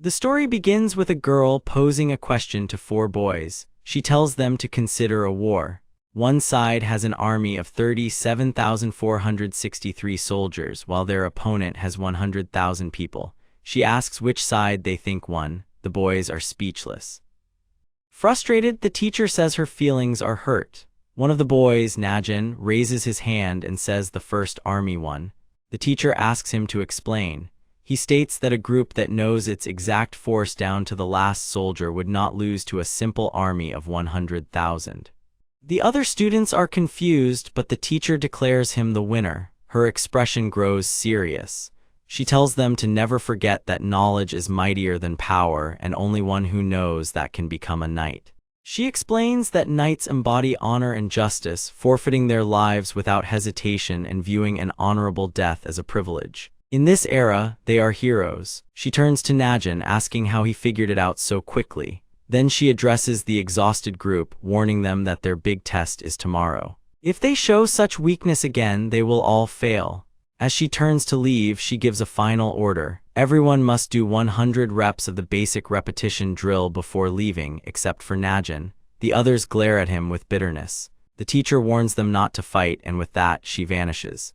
The story begins with a girl posing a question to four boys. She tells them to consider a war. One side has an army of 37,463 soldiers, while their opponent has 100,000 people. She asks which side they think won. The boys are speechless. Frustrated, the teacher says her feelings are hurt. One of the boys, Najian, raises his hand and says the first army won. The teacher asks him to explain. He states that a group that knows its exact force down to the last soldier would not lose to a simple army of 100,000. The other students are confused, but the teacher declares him the winner. Her expression grows serious. She tells them to never forget that knowledge is mightier than power, and only one who knows that can become a knight. She explains that knights embody honor and justice, forfeiting their lives without hesitation and viewing an honorable death as a privilege. In this era, they are heroes. She turns to Najian, asking how he figured it out so quickly. Then she addresses the exhausted group, warning them that their big test is tomorrow. If they show such weakness again, they will all fail. As she turns to leave, she gives a final order. Everyone must do 100 reps of the basic repetition drill before leaving, except for Najian. The others glare at him with bitterness. The teacher warns them not to fight, and with that, she vanishes.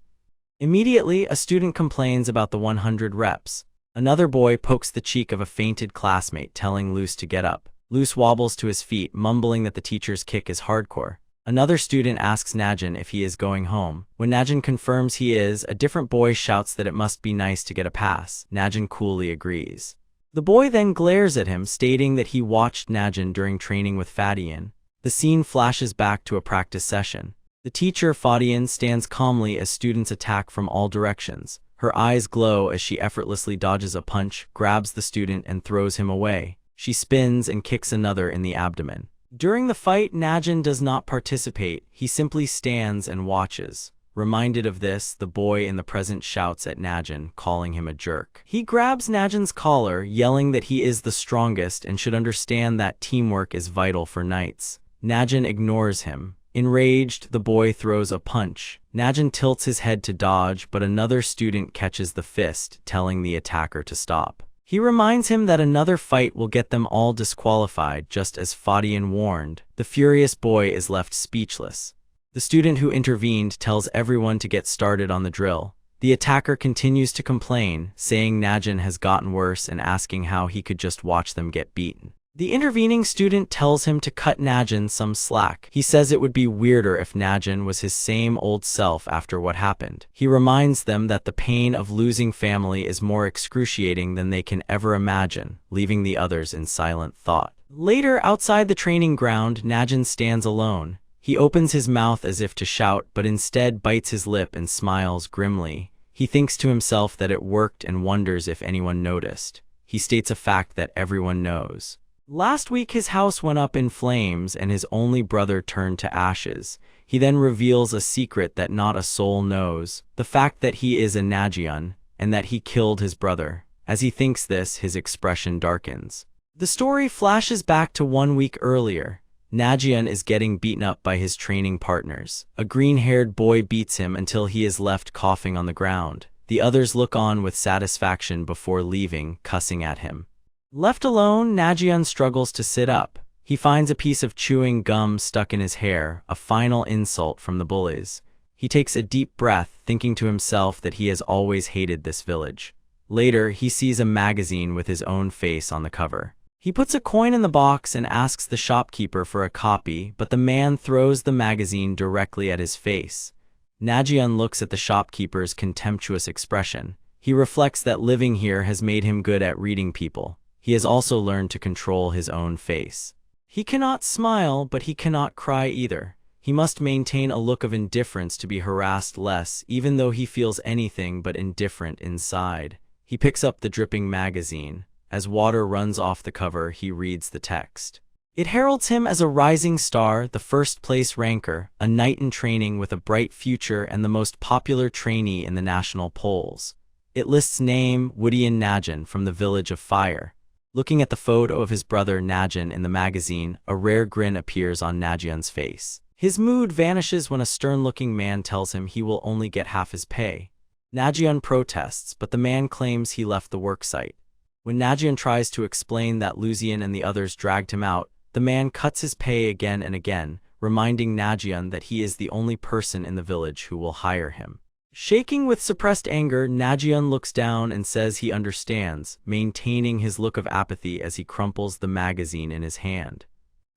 Immediately, a student complains about the 100 reps. Another boy pokes the cheek of a fainted classmate, telling Luce to get up. Luce wobbles to his feet, mumbling that the teacher's kick is hardcore. Another student asks Najian if he is going home. When Najian confirms he is, a different boy shouts that it must be nice to get a pass. Najian coolly agrees. The boy then glares at him, stating that he watched Najian during training with Fattian. The scene flashes back to a practice session. The teacher, Fattian, stands calmly as students attack from all directions. Her eyes glow as she effortlessly dodges a punch, grabs the student, and throws him away. She spins and kicks another in the abdomen. During the fight, Najian does not participate. He simply stands and watches. Reminded of this, the boy in the present shouts at Najian, calling him a jerk. He grabs Najian's collar, yelling that he is the strongest and should understand that teamwork is vital for knights. Najian ignores him. Enraged, the boy throws a punch. Najian tilts his head to dodge, but another student catches the fist, telling the attacker to stop. He reminds him that another fight will get them all disqualified, just as Fattian warned. The furious boy is left speechless. The student who intervened tells everyone to get started on the drill. The attacker continues to complain, saying Najian has gotten worse and asking how he could just watch them get beaten. The intervening student tells him to cut Najian some slack. He says it would be weirder if Najian was his same old self after what happened. He reminds them that the pain of losing family is more excruciating than they can ever imagine, leaving the others in silent thought. Later, outside the training ground, Najian stands alone. He opens his mouth as if to shout, but instead bites his lip and smiles grimly. He thinks to himself that it worked and wonders if anyone noticed. He states a fact that everyone knows. Last week his house went up in flames and his only brother turned to ashes. He then reveals a secret that not a soul knows, the fact that he is a Najian, and that he killed his brother. As he thinks this, his expression darkens. The story flashes back to 1 week earlier. Najian is getting beaten up by his training partners. A green-haired boy beats him until he is left coughing on the ground. The others look on with satisfaction before leaving, cussing at him. Left alone, Najian struggles to sit up. He finds a piece of chewing gum stuck in his hair, a final insult from the bullies. He takes a deep breath, thinking to himself that he has always hated this village. Later, he sees a magazine with his own face on the cover. He puts a coin in the box and asks the shopkeeper for a copy, but the man throws the magazine directly at his face. Najian looks at the shopkeeper's contemptuous expression. He reflects that living here has made him good at reading people. He has also learned to control his own face. He cannot smile, but he cannot cry either. He must maintain a look of indifference to be harassed less, even though he feels anything but indifferent inside. He picks up the dripping magazine. As water runs off the cover, he reads the text. It heralds him as a rising star, the first-place ranker, a knight in training with a bright future and the most popular trainee in the national polls. It lists name Woodian Najian from the Village of Fire. Looking at the photo of his brother Najian in the magazine, a rare grin appears on Najian's face. His mood vanishes when a stern-looking man tells him he will only get half his pay. Najian protests, but the man claims he left the worksite. When Najian tries to explain that Lucian and the others dragged him out, the man cuts his pay again and again, reminding Najian that he is the only person in the village who will hire him. Shaking with suppressed anger, Najian looks down and says he understands, maintaining his look of apathy as he crumples the magazine in his hand.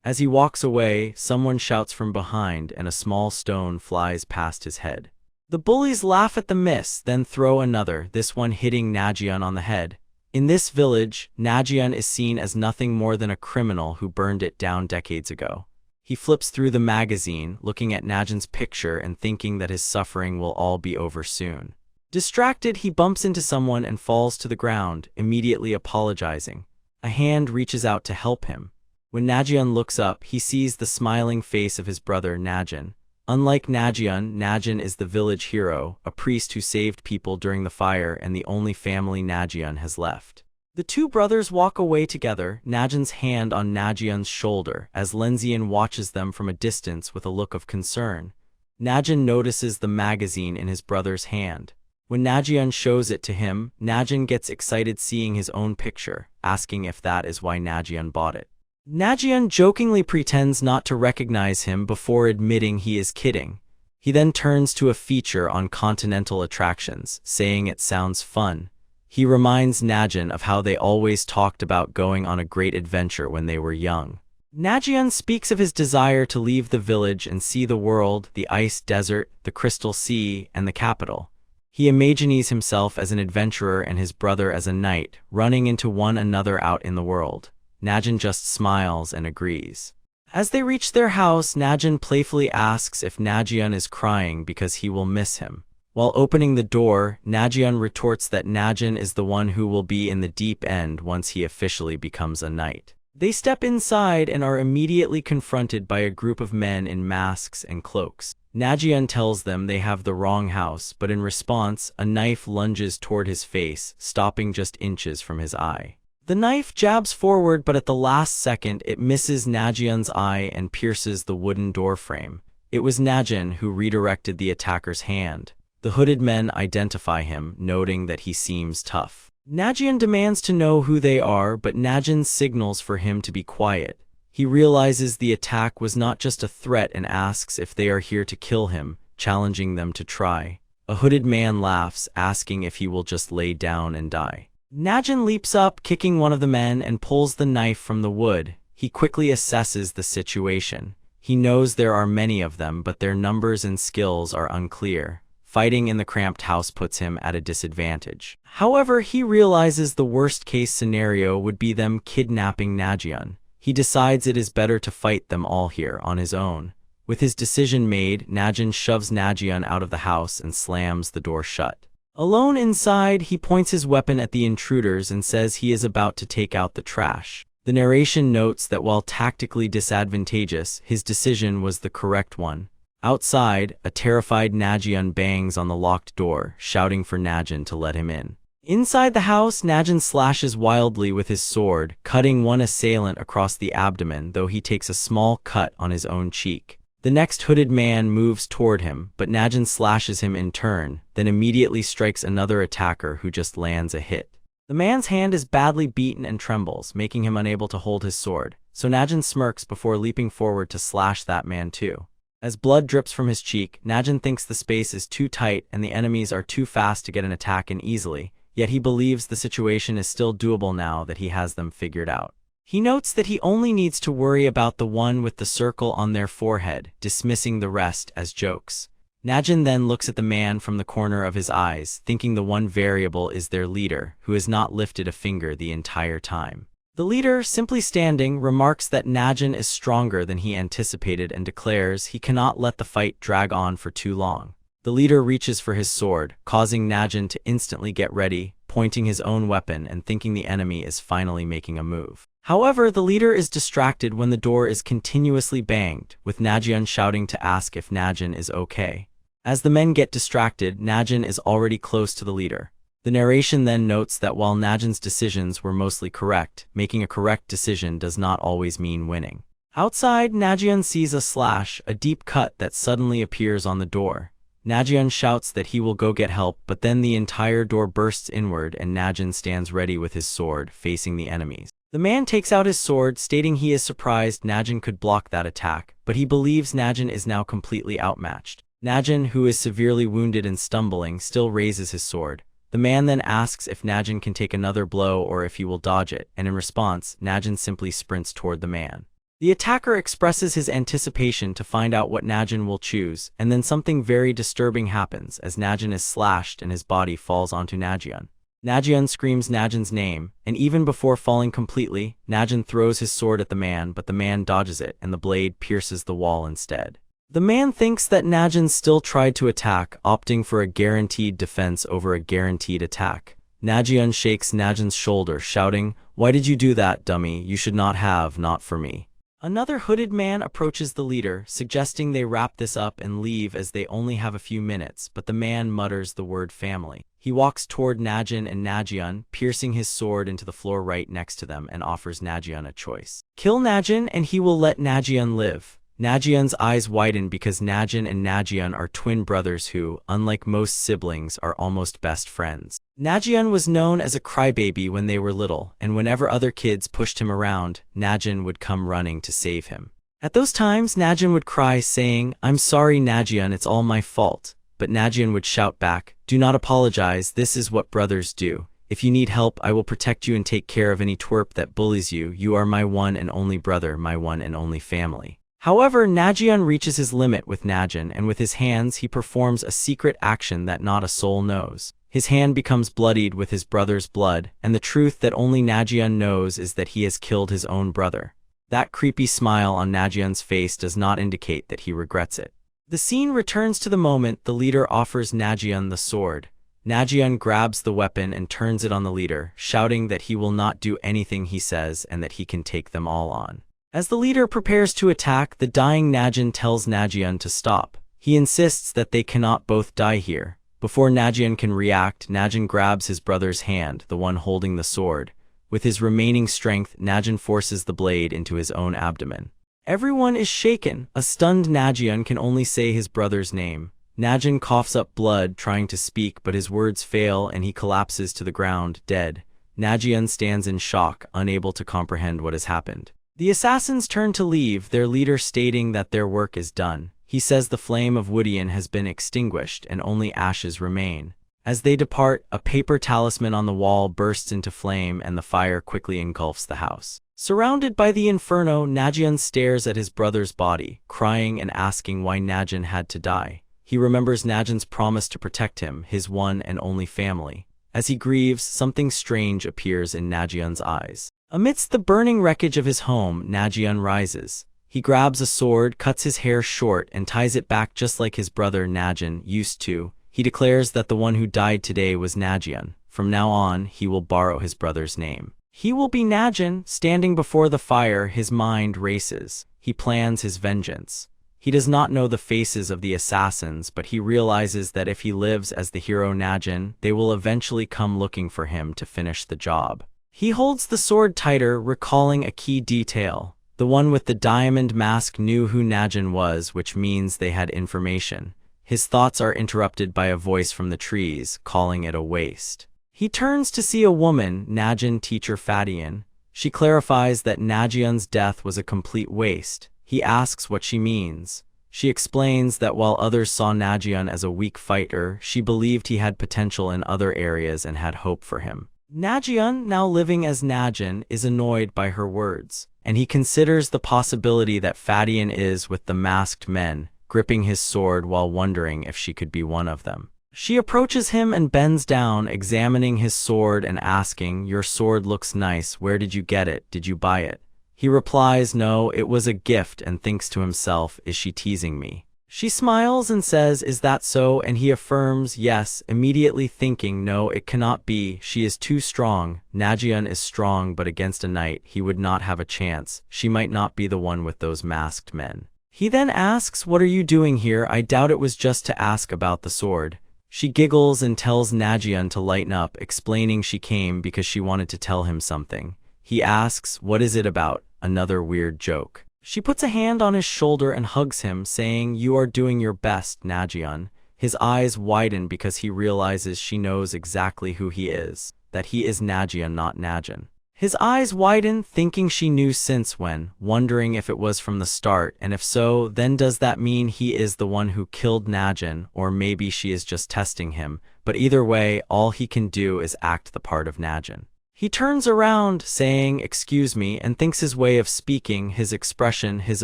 As he walks away, someone shouts from behind and a small stone flies past his head. The bullies laugh at the miss, then throw another, this one hitting Najian on the head. In this village, Najian is seen as nothing more than a criminal who burned it down decades ago. He flips through the magazine, looking at Najian's picture and thinking that his suffering will all be over soon. Distracted, he bumps into someone and falls to the ground, immediately apologizing. A hand reaches out to help him. When Najian looks up, he sees the smiling face of his brother Najian. Unlike Najian, Najian is the village hero, a priest who saved people during the fire and the only family Najian has left. The two brothers walk away together, Najian's hand on Najian's shoulder, as Lenzian watches them from a distance with a look of concern. Najian notices the magazine in his brother's hand. When Najian shows it to him, Najian gets excited seeing his own picture, asking if that is why Najian bought it. Najian jokingly pretends not to recognize him before admitting he is kidding. He then turns to a feature on continental attractions, saying it sounds fun. He reminds Najian of how they always talked about going on a great adventure when they were young. Najian speaks of his desire to leave the village and see the world, the ice desert, the crystal sea, and the capital. He imagines himself as an adventurer and his brother as a knight, running into one another out in the world. Najian just smiles and agrees. As they reach their house, Najian playfully asks if Najian is crying because he will miss him. While opening the door, Najian retorts that Najian is the one who will be in the deep end once he officially becomes a knight. They step inside and are immediately confronted by a group of men in masks and cloaks. Najian tells them they have the wrong house, but in response, a knife lunges toward his face, stopping just inches from his eye. The knife jabs forward, but at the last second it misses Najian's eye and pierces the wooden doorframe. It was Najian who redirected the attacker's hand. The hooded men identify him, noting that he seems tough. Najian demands to know who they are, but Najian signals for him to be quiet. He realizes the attack was not just a threat and asks if they are here to kill him, challenging them to try. A hooded man laughs, asking if he will just lay down and die. Najian leaps up, kicking one of the men, and pulls the knife from the wood. He quickly assesses the situation. He knows there are many of them, but their numbers and skills are unclear. Fighting in the cramped house puts him at a disadvantage. However, he realizes the worst-case scenario would be them kidnapping Najian. He decides it is better to fight them all here on his own. With his decision made, Najian shoves Najian out of the house and slams the door shut. Alone inside, he points his weapon at the intruders and says he is about to take out the trash. The narration notes that while tactically disadvantageous, his decision was the correct one. Outside, a terrified Najian bangs on the locked door, shouting for Najian to let him in. Inside the house, Najian slashes wildly with his sword, cutting one assailant across the abdomen, though he takes a small cut on his own cheek. The next hooded man moves toward him, but Najian slashes him in turn, then immediately strikes another attacker who just lands a hit. The man's hand is badly beaten and trembles, making him unable to hold his sword, so Najian smirks before leaping forward to slash that man too. As blood drips from his cheek, Najian thinks the space is too tight and the enemies are too fast to get an attack in easily, yet he believes the situation is still doable now that he has them figured out. He notes that he only needs to worry about the one with the circle on their forehead, dismissing the rest as jokes. Najian then looks at the man from the corner of his eyes, thinking the one variable is their leader, who has not lifted a finger the entire time. The leader, simply standing, remarks that Najian is stronger than he anticipated and declares he cannot let the fight drag on for too long. The leader reaches for his sword, causing Najian to instantly get ready, pointing his own weapon and thinking the enemy is finally making a move. However, the leader is distracted when the door is continuously banged, with Najian shouting to ask if Najian is okay. As the men get distracted, Najian is already close to the leader. The narration then notes that while Najian's decisions were mostly correct, making a correct decision does not always mean winning. Outside, Najian sees a slash, a deep cut that suddenly appears on the door. Najian shouts that he will go get help, but then the entire door bursts inward and Najian stands ready with his sword, facing the enemies. The man takes out his sword, stating he is surprised Najian could block that attack, but he believes Najian is now completely outmatched. Najian, who is severely wounded and stumbling, still raises his sword. The man then asks if Najian can take another blow or if he will dodge it, and in response, Najian simply sprints toward the man. The attacker expresses his anticipation to find out what Najian will choose, and then something very disturbing happens as Najian is slashed and his body falls onto Najian. Najian screams Najian's name, and even before falling completely, Najian throws his sword at the man, but the man dodges it and the blade pierces the wall instead. The man thinks that Najian still tried to attack, opting for a guaranteed defense over a guaranteed attack. Najian shakes Najian's shoulder, shouting, "Why did you do that, dummy? You should not have, not for me." Another hooded man approaches the leader, suggesting they wrap this up and leave as they only have a few minutes, but the man mutters the word family. He walks toward Najian and Najian, piercing his sword into the floor right next to them, and offers Najian a choice. Kill Najian and he will let Najian live. Najian's eyes widen because Najian and Najian are twin brothers who, unlike most siblings, are almost best friends. Najian was known as a crybaby when they were little, and whenever other kids pushed him around, Najian would come running to save him. At those times, Najian would cry, saying, "I'm sorry, Najian, it's all my fault." But Najian would shout back, "Do not apologize, this is what brothers do. If you need help, I will protect you and take care of any twerp that bullies you. You are my one and only brother, my one and only family." However, Najian reaches his limit with Najian, and with his hands he performs a secret action that not a soul knows. His hand becomes bloodied with his brother's blood, and the truth that only Najian knows is that he has killed his own brother. That creepy smile on Najian's face does not indicate that he regrets it. The scene returns to the moment the leader offers Najian the sword. Najian grabs the weapon and turns it on the leader, shouting that he will not do anything he says and that he can take them all on. As the leader prepares to attack, the dying Najian tells Najian to stop. He insists that they cannot both die here. Before Najian can react, Najian grabs his brother's hand, the one holding the sword. With his remaining strength, Najian forces the blade into his own abdomen. Everyone is shaken. A stunned Najian can only say his brother's name. Najian coughs up blood, trying to speak, but his words fail and he collapses to the ground, dead. Najian stands in shock, unable to comprehend what has happened. The assassins turn to leave, their leader stating that their work is done. He says the flame of Woodian has been extinguished and only ashes remain. As they depart, a paper talisman on the wall bursts into flame and the fire quickly engulfs the house. Surrounded by the inferno, Najian stares at his brother's body, crying and asking why Najian had to die. He remembers Najian's promise to protect him, his one and only family. As he grieves, something strange appears in Najian's eyes. Amidst the burning wreckage of his home, Najian rises. He grabs a sword, cuts his hair short, and ties it back just like his brother Najian used to. He declares that the one who died today was Najian. From now on, he will borrow his brother's name. He will be Najian. Standing before the fire, his mind races. He plans his vengeance. He does not know the faces of the assassins, but he realizes that if he lives as the hero Najian, they will eventually come looking for him to finish the job. He holds the sword tighter, recalling a key detail. The one with the diamond mask knew who Najian was, which means they had information. His thoughts are interrupted by a voice from the trees, calling it a waste. He turns to see a woman, Najian teacher Fattian. She clarifies that Najian's death was a complete waste. He asks what she means. She explains that while others saw Najian as a weak fighter, she believed he had potential in other areas and had hope for him. Najian, now living as Najian, is annoyed by her words, and he considers the possibility that Fattian is with the masked men, gripping his sword while wondering if she could be one of them. She approaches him and bends down, examining his sword and asking, "Your sword looks nice, where did you get it? Did you buy it?" He replies, "No, it was a gift," and thinks to himself, "Is she teasing me?" She smiles and says, "Is that so?" And he affirms, "Yes," immediately thinking, "No, it cannot be. She is too strong. Najian is strong, but against a knight, he would not have a chance. She might not be the one with those masked men." He then asks, "What are you doing here? I doubt it was just to ask about the sword." She giggles and tells Najian to lighten up, explaining she came because she wanted to tell him something. He asks, "What is it about?" Another weird joke. She puts a hand on his shoulder and hugs him, saying, "You are doing your best, Najian." His eyes widen because he realizes she knows exactly who he is, that he is Najian, not Najian. His eyes widen, thinking she knew since when, wondering if it was from the start, and if so, then does that mean he is the one who killed Najian, or maybe she is just testing him, but either way, all he can do is act the part of Najian. He turns around, saying, "Excuse me," and thinks his way of speaking, his expression, his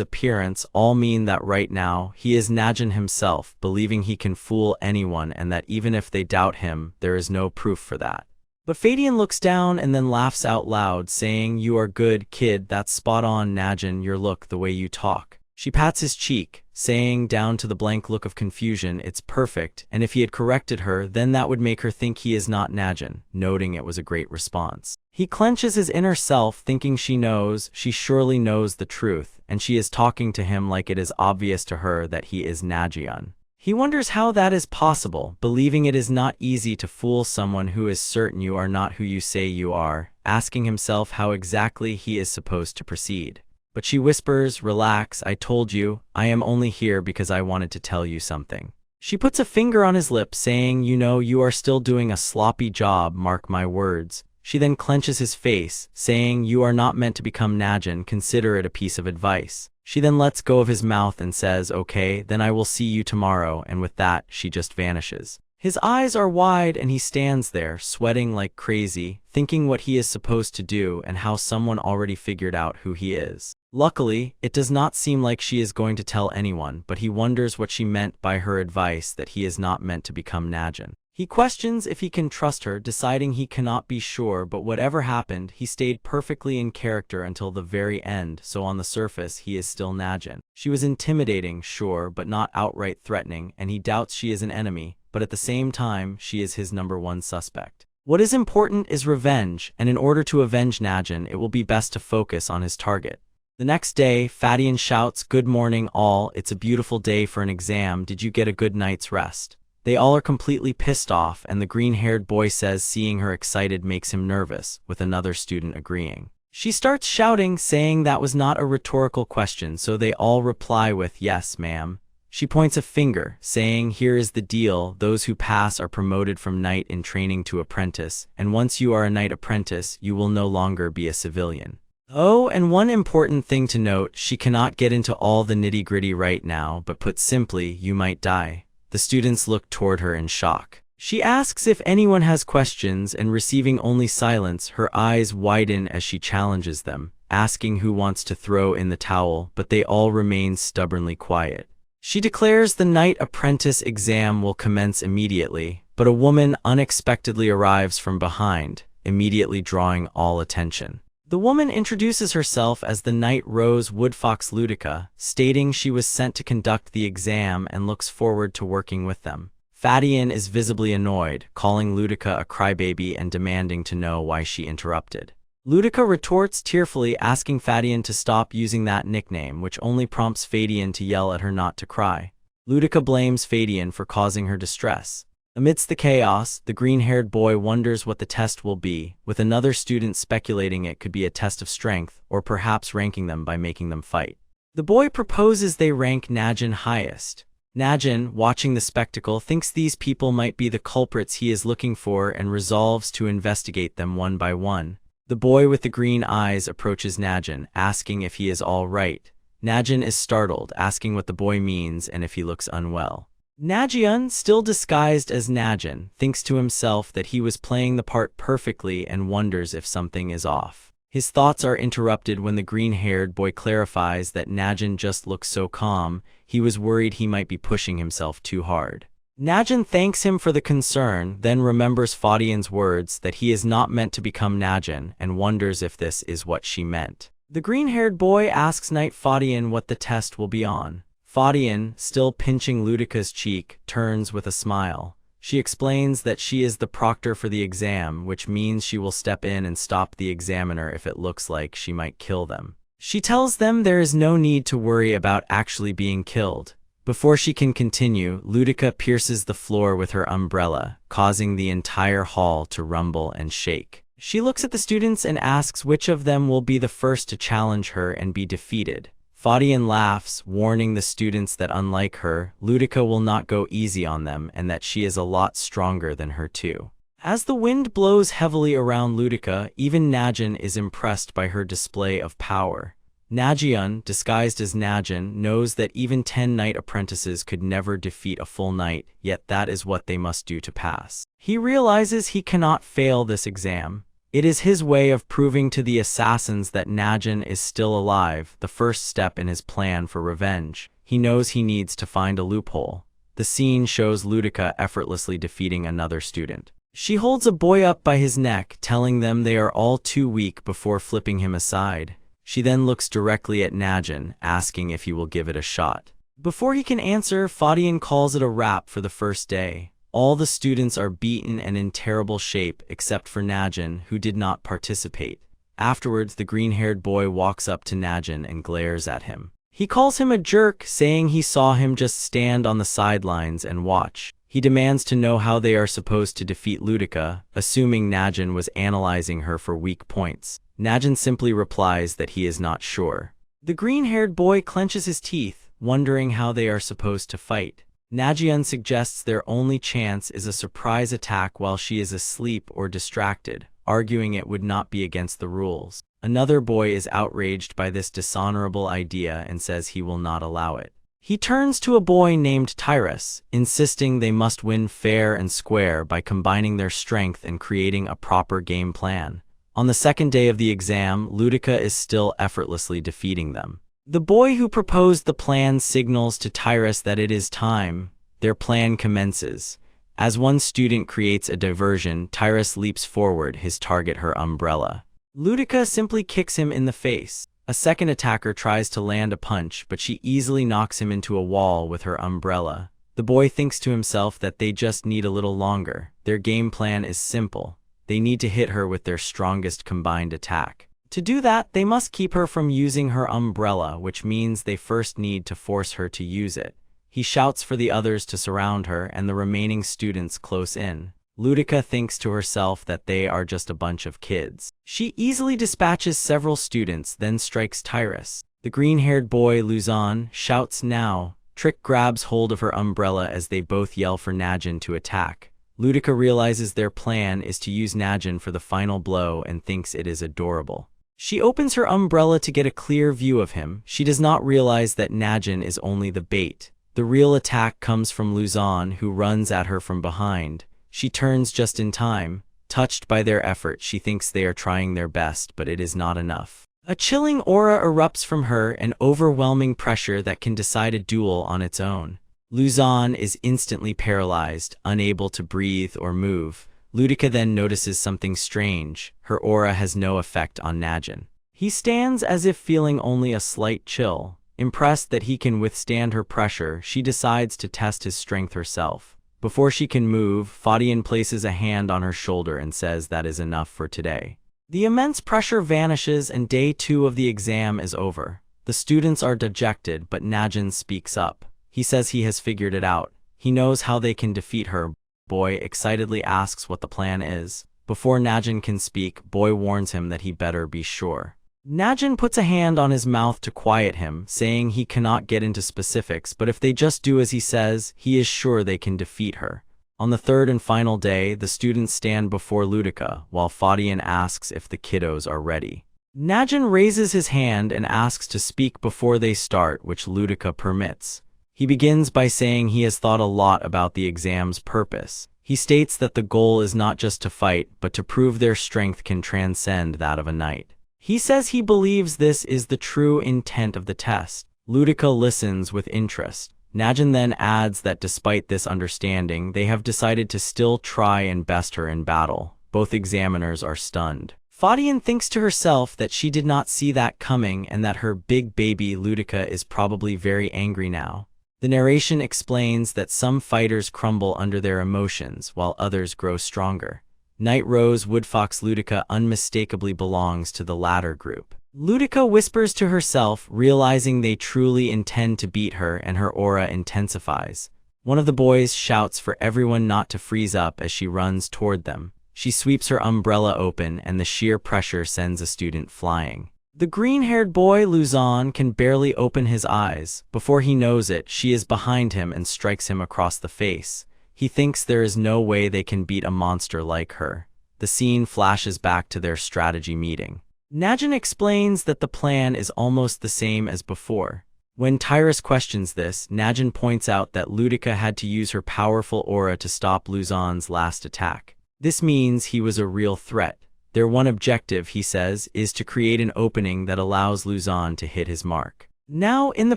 appearance, all mean that right now, he is Najian himself, believing he can fool anyone and that even if they doubt him, there is no proof for that. But Fattian looks down and then laughs out loud, saying, "You are good, kid, that's spot on, Najian, your look, the way you talk." She pats his cheek, saying, down to the blank look of confusion, "It's perfect, and if he had corrected her, then that would make her think he is not Najian," noting it was a great response. He clenches his inner self, thinking she surely knows the truth, and she is talking to him like it is obvious to her that he is Najian. He wonders how that is possible, believing it is not easy to fool someone who is certain you are not who you say you are, asking himself how exactly he is supposed to proceed. But she whispers, "Relax, I told you, I am only here because I wanted to tell you something." She puts a finger on his lip, saying, "You know, you are still doing a sloppy job, mark my words." She then clenches his face, saying, "You are not meant to become Najian, consider it a piece of advice." She then lets go of his mouth and says, "Okay, then I will see you tomorrow," and with that, she just vanishes. His eyes are wide and he stands there, sweating like crazy, thinking what he is supposed to do and how someone already figured out who he is. Luckily, it does not seem like she is going to tell anyone, but he wonders what she meant by her advice that he is not meant to become Najian. He questions if he can trust her, deciding he cannot be sure, but whatever happened, he stayed perfectly in character until the very end, so on the surface, he is still Najian. She was intimidating, sure, but not outright threatening, and he doubts she is an enemy, but at the same time, she is his #1 suspect. What is important is revenge, and in order to avenge Najian, it will be best to focus on his target. The next day, Fattian shouts, "Good morning, all, it's a beautiful day for an exam, did you get a good night's rest?" They all are completely pissed off, and the green-haired boy says seeing her excited makes him nervous, with another student agreeing. She starts shouting, saying that was not a rhetorical question, so they all reply with, "Yes, ma'am." She points a finger, saying, "Here is the deal, those who pass are promoted from knight in training to apprentice, and once you are a knight apprentice, you will no longer be a civilian. Oh, and one important thing to note, she cannot get into all the nitty-gritty right now, but put simply, you might die." The students look toward her in shock. She asks if anyone has questions, and receiving only silence, her eyes widen as she challenges them, asking who wants to throw in the towel, but they all remain stubbornly quiet. She declares the knight apprentice exam will commence immediately, but a woman unexpectedly arrives from behind, immediately drawing all attention. The woman introduces herself as the knight Rose Woodfox Ludica, stating she was sent to conduct the exam and looks forward to working with them. Fattian is visibly annoyed, calling Ludica a crybaby and demanding to know why she interrupted. Ludica retorts tearfully, asking Fattian to stop using that nickname, which only prompts Fattian to yell at her not to cry. Ludica blames Fattian for causing her distress. Amidst the chaos, the green-haired boy wonders what the test will be, with another student speculating it could be a test of strength, or perhaps ranking them by making them fight. The boy proposes they rank Najian highest. Najian, watching the spectacle, thinks these people might be the culprits he is looking for and resolves to investigate them one by one. The boy with the green eyes approaches Najian, asking if he is all right. Najian is startled, asking what the boy means and if he looks unwell. Najian, still disguised as Najian, thinks to himself that he was playing the part perfectly and wonders if something is off. His thoughts are interrupted when the green-haired boy clarifies that Najian just looks so calm, he was worried he might be pushing himself too hard. Najian thanks him for the concern, then remembers Fattian's words that he is not meant to become Najian and wonders if this is what she meant. The green-haired boy asks Knight Fattian what the test will be on. Fattian, still pinching Ludica's cheek, turns with a smile. She explains that she is the proctor for the exam, which means she will step in and stop the examiner if it looks like she might kill them. She tells them there is no need to worry about actually being killed. Before she can continue, Ludica pierces the floor with her umbrella, causing the entire hall to rumble and shake. She looks at the students and asks which of them will be the first to challenge her and be defeated. Fattian laughs, warning the students that unlike her, Ludica will not go easy on them and that she is a lot stronger than her too. As the wind blows heavily around Ludica, even Najian is impressed by her display of power. Najian, disguised as Najian, knows that even 10 knight apprentices could never defeat a full knight, yet that is what they must do to pass. He realizes he cannot fail this exam. It is his way of proving to the assassins that Najian is still alive, the first step in his plan for revenge. He knows he needs to find a loophole. The scene shows Ludica effortlessly defeating another student. She holds a boy up by his neck, telling them they are all too weak before flipping him aside. She then looks directly at Najian, asking if he will give it a shot. Before he can answer, Fattian calls it a wrap for the first day. All the students are beaten and in terrible shape except for Najian, who did not participate. Afterwards, the green-haired boy walks up to Najian and glares at him. He calls him a jerk, saying he saw him just stand on the sidelines and watch. He demands to know how they are supposed to defeat Ludica, assuming Najian was analyzing her for weak points. Najian simply replies that he is not sure. The green-haired boy clenches his teeth, wondering how they are supposed to fight. Najian suggests their only chance is a surprise attack while she is asleep or distracted, arguing it would not be against the rules. Another boy is outraged by this dishonorable idea and says he will not allow it. He turns to a boy named Tyrus, insisting they must win fair and square by combining their strength and creating a proper game plan. On the second day of the exam, Ludica is still effortlessly defeating them. The boy who proposed the plan signals to Tyrus that it is time. Their plan commences. As one student creates a diversion, Tyrus leaps forward, his target her umbrella. Ludica simply kicks him in the face. A second attacker tries to land a punch, but she easily knocks him into a wall with her umbrella. The boy thinks to himself that they just need a little longer. Their game plan is simple. They need to hit her with their strongest combined attack. To do that, they must keep her from using her umbrella, which means they first need to force her to use it. He shouts for the others to surround her and the remaining students close in. Ludica thinks to herself that they are just a bunch of kids. She easily dispatches several students, then strikes Tyrus. The green-haired boy, Luzon, shouts now. Trick grabs hold of her umbrella as they both yell for Najian to attack. Ludica realizes their plan is to use Najian for the final blow and thinks it is adorable. She opens her umbrella to get a clear view of him. She does not realize that Najian is only the bait. The real attack comes from Luzon, who runs at her from behind. She turns just in time. Touched by their effort, she thinks they are trying their best, but it is not enough. A chilling aura erupts from her, an overwhelming pressure that can decide a duel on its own. Luzon is instantly paralyzed, unable to breathe or move. Ludica then notices something strange. Her aura has no effect on Najian. He stands as if feeling only a slight chill. Impressed that he can withstand her pressure, she decides to test his strength herself. Before she can move, Fattian places a hand on her shoulder and says that is enough for today. The immense pressure vanishes and day 2 of the exam is over. The students are dejected, but Najian speaks up. He says he has figured it out. He knows how they can defeat her. Boy excitedly asks what the plan is. Before Najian can speak, Boy warns him that he better be sure. Najian puts a hand on his mouth to quiet him, saying he cannot get into specifics, but if they just do as he says, he is sure they can defeat her. On the third and final day, the students stand before Ludica, while Fattian asks if the kiddos are ready. Najian raises his hand and asks to speak before they start, which Ludica permits. He begins by saying he has thought a lot about the exam's purpose. He states that the goal is not just to fight, but to prove their strength can transcend that of a knight. He says he believes this is the true intent of the test. Ludica listens with interest. Najian then adds that despite this understanding, they have decided to still try and best her in battle. Both examiners are stunned. Fattian thinks to herself that she did not see that coming and that her big baby Ludica is probably very angry now. The narration explains that some fighters crumble under their emotions while others grow stronger. Night Rose Woodfox Ludica unmistakably belongs to the latter group. Ludica whispers to herself, realizing they truly intend to beat her, and her aura intensifies. One of the boys shouts for everyone not to freeze up as she runs toward them. She sweeps her umbrella open and the sheer pressure sends a student flying. The green-haired boy Luzon can barely open his eyes. Before he knows it, she is behind him and strikes him across the face. He thinks there is no way they can beat a monster like her. The scene flashes back to their strategy meeting. Najian explains that the plan is almost the same as before. When Tyrus questions this, Najian points out that Ludica had to use her powerful aura to stop Luzon's last attack. This means he was a real threat. Their one objective, he says, is to create an opening that allows Luzon to hit his mark. Now, in the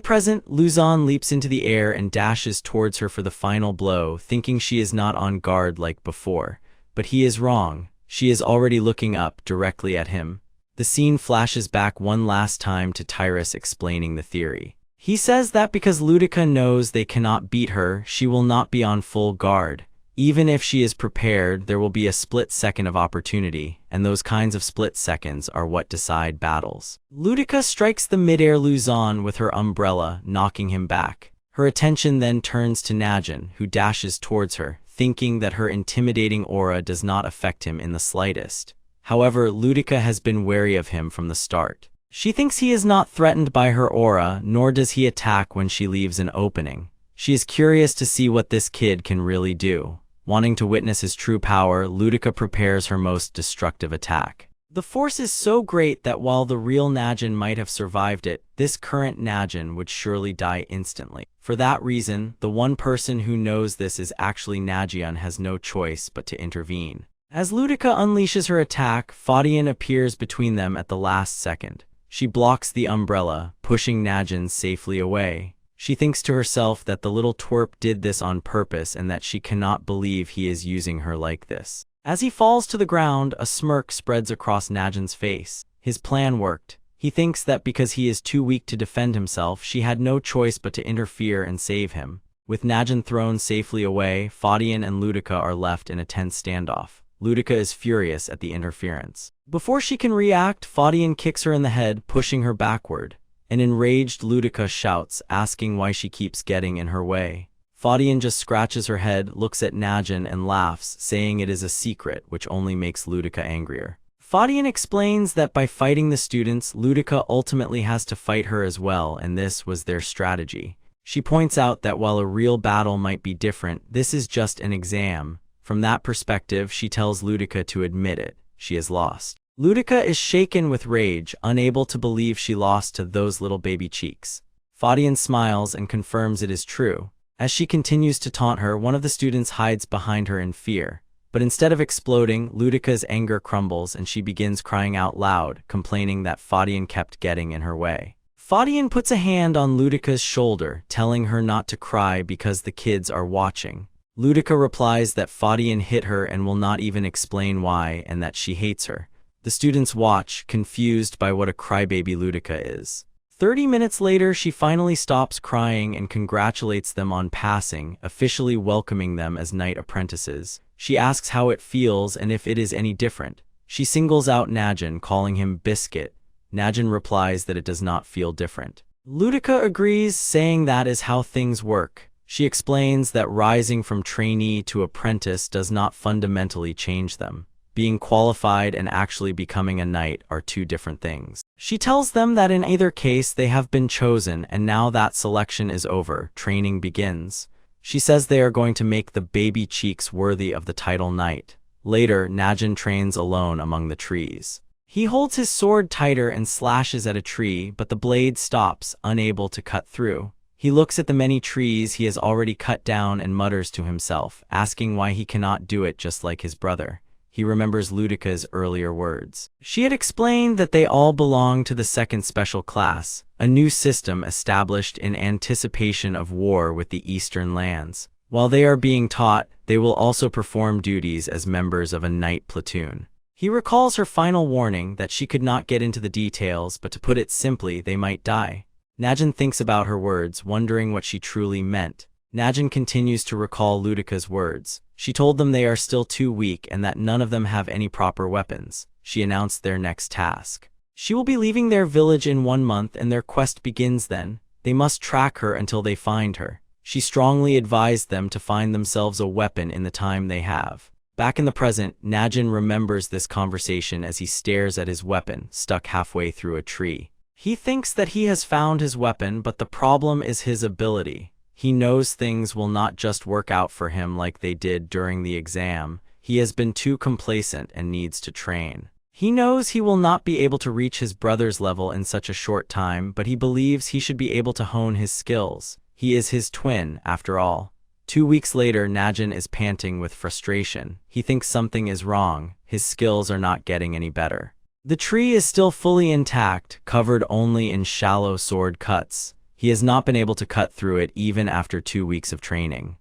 present, Luzon leaps into the air and dashes towards her for the final blow, thinking she is not on guard like before. But he is wrong. She is already looking up directly at him. The scene flashes back one last time to Tyrus explaining the theory. He says that because Ludica knows they cannot beat her, she will not be on full guard. Even if she is prepared, there will be a split second of opportunity, and those kinds of split seconds are what decide battles. Ludica strikes the mid-air Luzon with her umbrella, knocking him back. Her attention then turns to Najian, who dashes towards her, thinking that her intimidating aura does not affect him in the slightest. However, Ludica has been wary of him from the start. She thinks he is not threatened by her aura, nor does he attack when she leaves an opening. She is curious to see what this kid can really do. Wanting to witness his true power, Ludica prepares her most destructive attack. The force is so great that while the real Najian might have survived it, this current Najian would surely die instantly. For that reason, the one person who knows this is actually Najian has no choice but to intervene. As Ludica unleashes her attack, Fattian appears between them at the last second. She blocks the umbrella, pushing Najian safely away. She thinks to herself that the little twerp did this on purpose and that she cannot believe he is using her like this. As he falls to the ground, a smirk spreads across Najian's face. His plan worked. He thinks that because he is too weak to defend himself, she had no choice but to interfere and save him. With Najian thrown safely away, Fattian and Ludica are left in a tense standoff. Ludica is furious at the interference. Before she can react, Fattian kicks her in the head, pushing her backward. An enraged Ludica shouts, asking why she keeps getting in her way. Fattian just scratches her head, looks at Najian and laughs, saying it is a secret, which only makes Ludica angrier. Fattian explains that by fighting the students, Ludica ultimately has to fight her as well, and this was their strategy. She points out that while a real battle might be different, this is just an exam. From that perspective, she tells Ludica to admit it. She has lost. Ludica is shaken with rage, unable to believe she lost to those little baby cheeks. Fattian smiles and confirms it is true. As she continues to taunt her, one of the students hides behind her in fear. But instead of exploding, Ludica's anger crumbles and she begins crying out loud, complaining that Fattian kept getting in her way. Fattian puts a hand on Ludica's shoulder, telling her not to cry because the kids are watching. Ludica replies that Fattian hit her and will not even explain why, and that she hates her. The students watch, confused by what a crybaby Ludica is. 30 minutes later, she finally stops crying and congratulates them on passing, officially welcoming them as knight apprentices. She asks how it feels and if it is any different. She singles out Najian, calling him Biscuit. Najian replies that it does not feel different. Ludica agrees, saying that is how things work. She explains that rising from trainee to apprentice does not fundamentally change them. Being qualified and actually becoming a knight are two different things. She tells them that in either case they have been chosen, and now that selection is over, training begins. She says they are going to make the baby cheeks worthy of the title knight. Later, Najian trains alone among the trees. He holds his sword tighter and slashes at a tree, but the blade stops, unable to cut through. He looks at the many trees he has already cut down and mutters to himself, asking why he cannot do it just like his brother. He remembers Ludica's earlier words. She had explained that they all belong to the second special class, a new system established in anticipation of war with the eastern lands. While they are being taught, they will also perform duties as members of a knight platoon. He recalls her final warning that she could not get into the details, but to put it simply, they might die. Najian thinks about her words, wondering what she truly meant. Najian continues to recall Ludica's words. She told them they are still too weak and that none of them have any proper weapons. She announced their next task. She will be leaving their village in 1 month and their quest begins then. They must track her until they find her. She strongly advised them to find themselves a weapon in the time they have. Back in the present, Najian remembers this conversation as he stares at his weapon, stuck halfway through a tree. He thinks that he has found his weapon, but the problem is his ability. He knows things will not just work out for him like they did during the exam. He has been too complacent and needs to train. He knows he will not be able to reach his brother's level in such a short time, but he believes he should be able to hone his skills. He is his twin, after all. 2 weeks later, Najian is panting with frustration. He thinks something is wrong. His skills are not getting any better. The tree is still fully intact, covered only in shallow sword cuts. He has not been able to cut through it even after 2 weeks of training.